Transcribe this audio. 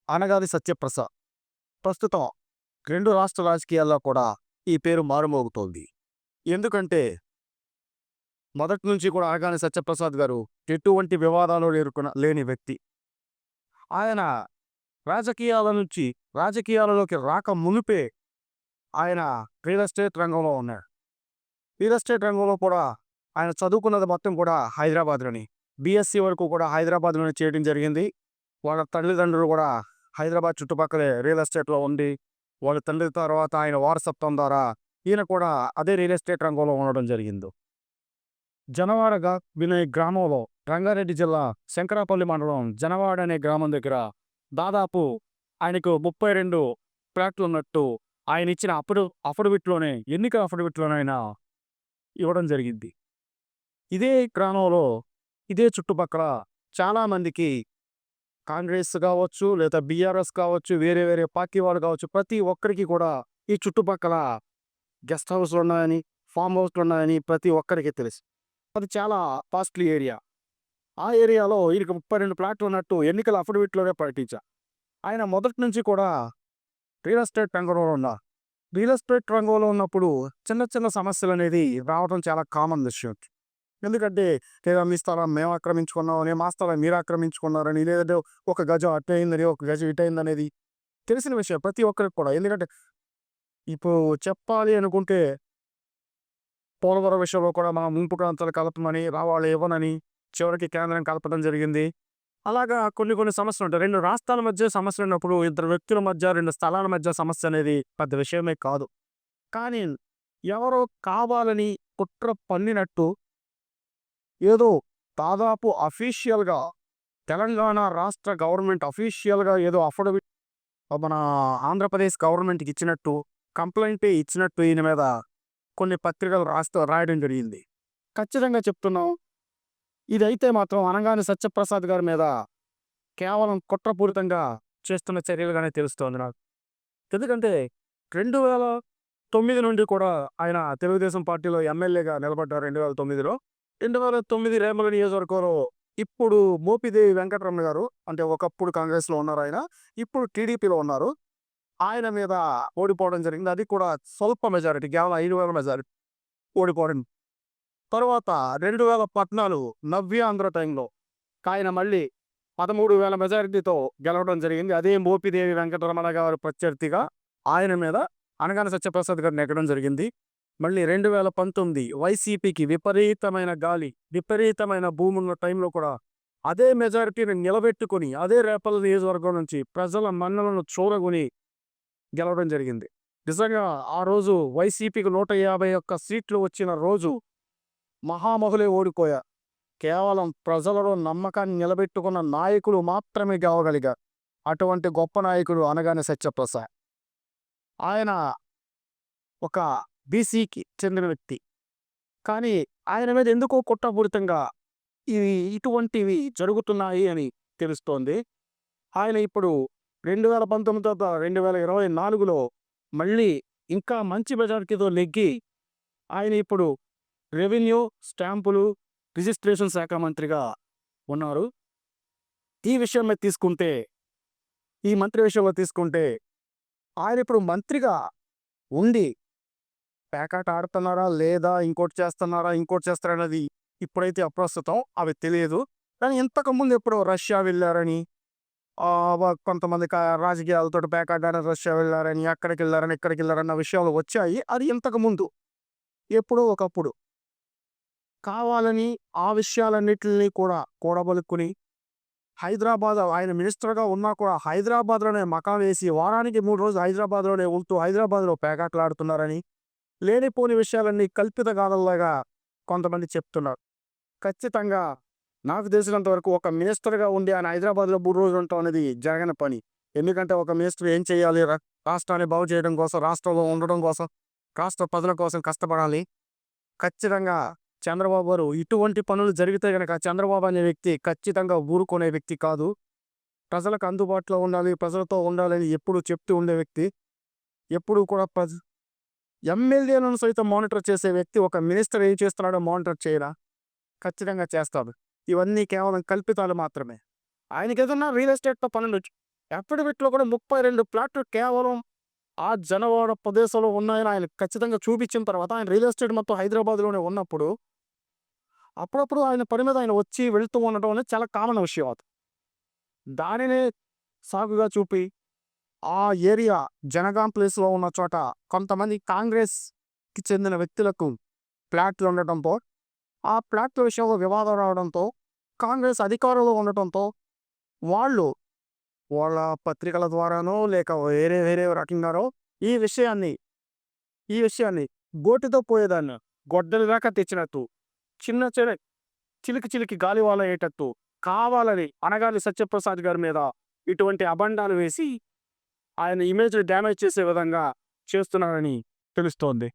అనగాని సత్యప్రసాద్. ప్రస్తుతం 2 రాష్ట్ర రాజకీయాల్లో కూడా ఈ పేరు మారుమోగుతోంది. ఎందుకంటే మొదటి నుంచి కూడా అనగాని సత్యప్రసాద్ గారు ఎటువంటి వివాదాలు లేని వ్యక్తి. ఆయన రాజకీయాల నుంచి రాజకీయాలలోకి రాక మునుపే ఆయన రియల్ ఎస్టేట్ రంగంలో ఉన్నాడు. రియల్ ఎస్టేట్ రంగంలో కూడా ఆయన చదువుకున్నది మొత్తం కూడా హైదరాబాద్‌లోని. బీఎస్సీ వరకు కూడా హైదరాబాద్‌లోనే చేయడం జరిగింది. వాళ్ళ తల్లిదండ్రులు కూడా హైదరాబాద్ చుట్టుపక్కలే రియల్ ఎస్టేట్‌లో ఉండి, వాళ్ళ తండ్రి తర్వాత ఆయన వారసత్వం ద్వారా ఈయన కూడా అదే రియల్ ఎస్టేట్ రంగంలో ఉండడం జరిగింది. జనవాడగా వినే గ్రామంలో రంగారెడ్డి జిల్లా శంకరాపల్లి మండలం జనవాడ అనే గ్రామం దగ్గర దాదాపు ఆయనకు 32 ప్లాట్లున్నట్టు ఆయన ఇచ్చిన అఫిడవిట్‌లోనే ఎన్నికల అఫిడవిట్‌లోనే ఆయన ఇవ్వడం జరిగింది. ఇదే గ్రామంలో, ఇదే చుట్టుపక్కల చాలామందికి కాంగ్రెస్ కావచ్చు, లేదా బీఆర్ఎస్ కావచ్చు, వేరే వేరే పార్టీ వాళ్ళు కావచ్చు, ప్రతి ఒక్కరికి కూడా ఈ చుట్టుపక్కల గెస్ట్ హౌస్‌లున్నాయని, ఫార్మ్ హౌస్‌లున్నాయని ప్రతి ఒక్కరికి తెలుసు. అది చాలా కాస్ట్‌లీ ఏరియా. ఆ ఏరియాలో ఈయనకి 32 ప్లాట్లున్నట్టు ఎన్నికల అఫిడవిట్‌లోనే ప్రకటించా. ఆయన మొదటి నుంచి కూడా రియల్ ఎస్టేట్ రంగంలో ఉన్నారు. రియల్ ఎస్టేట్ రంగంలో ఉన్నప్పుడు చిన్న చిన్న సమస్యలనేది రావడం చాలా కామన్ విషయం. ఎందుకంటే లేదా మీ స్థలం మేము ఆక్రమించుకున్నామని, మా స్థలం మీరు ఆక్రమించుకున్నారని, లేదంటే ఒక గజం అటు అయిందని, ఒక గజం ఇటు అయిందనేది తెలిసిన విషయం ప్రతి ఒక్కరికి కూడా. ఎందుకంటే ఇప్పుడు చెప్పాలి అనుకుంటే పోలవరం విషయంలో కూడా మా ముంపు ప్రాంతాలు కలపమని, వాళ్ళు ఇవ్వనని చివరికి కేంద్రం కలపడం జరిగింది. అలాగా కొన్ని కొన్ని సమస్యలుంటాయి. 2 రాష్ట్రాల మధ్య సమస్యలున్నప్పుడు, ఇద్దరు వ్యక్తుల మధ్య, 2 స్థలాల మధ్య సమస్య అనేది పెద్ద విషయమే కాదు. కానీ ఎవరో కావాలని కుట్ర పన్నినట్టు ఏదో దాదాపు అఫీషియల్‌గా తెలంగాణ రాష్ట్ర గవర్నమెంట్ అఫీషియల్‌గా ఏదో అఫిడవిట్ మన ఆంధ్రప్రదేశ్ గవర్నమెంట్‌కి ఇచ్చినట్టు, కంప్లెయింటే ఇచ్చినట్టు ఈయన మీద కొన్ని పత్రికలు రాయడం జరిగింది. ఖచ్చితంగా చెప్తున్నాం. ఇదైతే మాత్రం అనగాని సత్యప్రసాద్ గారి మీద కేవలం కుట్రపూరితంగా చేస్తున్న చర్యలుగానే తెలుస్తోంది నాకు. ఎందుకంటే 2009 నుండి కూడా ఆయన తెలుగుదేశం పార్టీలో ఎమ్మెల్యేగా నిలబడ్డారు 2009లో. 2009 రేమల నియోజకవర్గంలో ఇప్పుడు మోపిదేవి వెంకటరమణ గారు అంటే ఒకప్పుడు కాంగ్రెస్‌లో ఉన్నారాయన. ఇప్పుడు టీడీపీలో ఉన్నారు. ఆయన మీద ఓడిపోవడం జరిగింది. అది కూడా స్వల్ప మెజారిటీ కేవలం 5,000 మెజారిటీ ఓడిపోవడం. తరువాత 2014 నవ్యాంధ్ర టైంలో ఆయన మళ్ళీ 13,000 మెజారిటీతో గెలవడం జరిగింది. అదే మోపిదేవి వెంకటరమణ గారు ప్రత్యర్థిగా ఆయన మీద అనగాని సత్యప్రసాద్ గారు నెగ్గడం జరిగింది. మళ్ళీ 2019 వైసీపీకి విపరీతమైన గాలి, విపరీతమైన భూమున్న టైంలో కూడా అదే మెజారిటీని నిలబెట్టుకొని, అదే రేపల్ల నియోజకవర్గం నుంచి ప్రజల మన్ననలను చూరగొని గెలవడం జరిగింది. నిజంగా ఆ రోజు వైసీపీకి 151 సీట్లు వచ్చిన రోజు మహామహులే ఓడిపోయారు. కేవలం ప్రజలలో నమ్మకాన్ని నిలబెట్టుకున్న నాయకులు మాత్రమే గెలవగలిగారు. అటువంటి గొప్ప నాయకుడు అనగాని సత్యప్రసాద్. ఆయన ఒక బీసీకి చెందిన వ్యక్తి. కానీ ఆయన మీద ఎందుకో కుట్రపూరితంగా ఇటువంటివి జరుగుతున్నాయి అని తెలుస్తోంది. ఆయన ఇప్పుడు 2019 తర్వాత 2024లో మళ్ళీ ఇంకా మంచి మెజారిటీతో నెగ్గి ఆయన ఇప్పుడు రెవెన్యూ, స్టాంపులు, రిజిస్ట్రేషన్ శాఖ మంత్రిగా ఉన్నారు. ఈ విషయం మీద తీసుకుంటే, ఈ మంత్రి విషయంలో తీసుకుంటే ఆయన ఇప్పుడు మంత్రిగా ఉండి పేకాట ఆడుతున్నారా? లేదా ఇంకోటి చేస్తున్నారా? ఇంకోటి చేస్తారన్నది ఇప్పుడైతే అప్రస్తుతం. అవి తెలియదు. కానీ ఇంతకుముందు ఎప్పుడో రష్యా వెళ్లారని, కొంతమంది రాజకీయాలతోటి పేకాట ఆడి రష్యా వెళ్లారని, అక్కడికెళ్లారని, ఇక్కడికెళ్లారన్న విషయాలు వచ్చాయి. అది ఇంతకుముందు. ఎప్పుడో ఒకప్పుడు. కావాలని ఆ విషయాలన్నిటిని కూడా కూడబలుక్కుని హైదరాబాద్ ఆయన మినిస్టర్‌గా ఉన్నా కూడా హైదరాబాద్‌లోనే మకాం వేసి వారానికి 3 రోజులు హైదరాబాద్‌లోనే ఉంటూ హైదరాబాద్‌లో పేకాటలాడుతున్నారని లేనిపోని విషయాలన్నీ కల్పిత గాథల్లాగా కొంతమంది చెప్తున్నారు. ఖచ్చితంగా నాకు తెలిసినంత వరకు ఒక మినిస్టర్‌గా ఉండి ఆయన హైదరాబాద్‌లో 3 రోజులు ఉండటం అనేది జరగని పని. ఎందుకంటే ఒక మినిస్టర్ ఏం చేయాలి? రాష్ట్రాన్ని బాగు చేయడం కోసం, రాష్ట్రంలో ఉండడం కోసం, రాష్ట్ర ప్రజల కోసం కష్టపడాలి. ఖచ్చితంగా చంద్రబాబు గారు ఇటువంటి పనులు జరిగితే గనక చంద్రబాబు అనే వ్యక్తి ఖచ్చితంగా ఊరుకునే వ్యక్తి కాదు. ప్రజలకు అందుబాటులో ఉండాలి, ప్రజలతో ఉండాలని ఎప్పుడూ చెప్తూ ఉండే వ్యక్తి. ఎప్పుడూ కూడా ఎమ్మెల్యేలను సైతం మానిటర్ చేసే వ్యక్తి ఒక మినిస్టర్ ఏం చేస్తున్నాడో మానిటర్ చేయరా? ఖచ్చితంగా చేస్తాడు. ఇవన్నీ కేవలం కల్పితాలు మాత్రమే. ఆయనకేదన్నా రియల్ ఎస్టేట్‌తో పనుండొచ్చు. అఫిడవిట్‌లో కూడా 32 ప్లాట్లు కేవలం ఆ జనవాడ ప్రదేశంలో ఉన్నాయని ఆయన ఖచ్చితంగా చూపించిన తర్వాత ఆయన రియల్ ఎస్టేట్ మొత్తం హైదరాబాద్‌లోనే ఉన్నప్పుడు, అప్పుడప్పుడు ఆయన పని మీద ఆయన వచ్చి వెళ్తూ ఉండటం అనేది చాలా కామన్ విషయం అది. దానినే సాకుగా చూపి, ఆ ఏరియా జనగాం ప్లేస్‌లో ఉన్న చోట కొంతమంది కాంగ్రెస్‌కి చెందిన వ్యక్తులకు ఫ్లాట్లు ఉండటంతో, ఆ ఫ్లాట్ల విషయంలో వివాదం రావడంతో, కాంగ్రెస్ అధికారంలో ఉండటంతో వాళ్ళు వాళ్ళ పత్రికల ద్వారానో, లేక వేరే వేరే రకంగానో ఈ విషయాన్ని, ఈ విషయాన్ని గోటితో పోయేదాన్ని గొడ్డలి దాకా తెచ్చినట్టు, చిన్న చిలికి చిలికి గాలివాన అయ్యేటట్టు కావాలని అనగాని సత్యప్రసాద్ గారి మీద ఇటువంటి అబండాలు వేసి ఆయన ఇమేజ్‌ని డ్యామేజ్ చేసే విధంగా చేస్తున్నారని తెలుస్తోంది.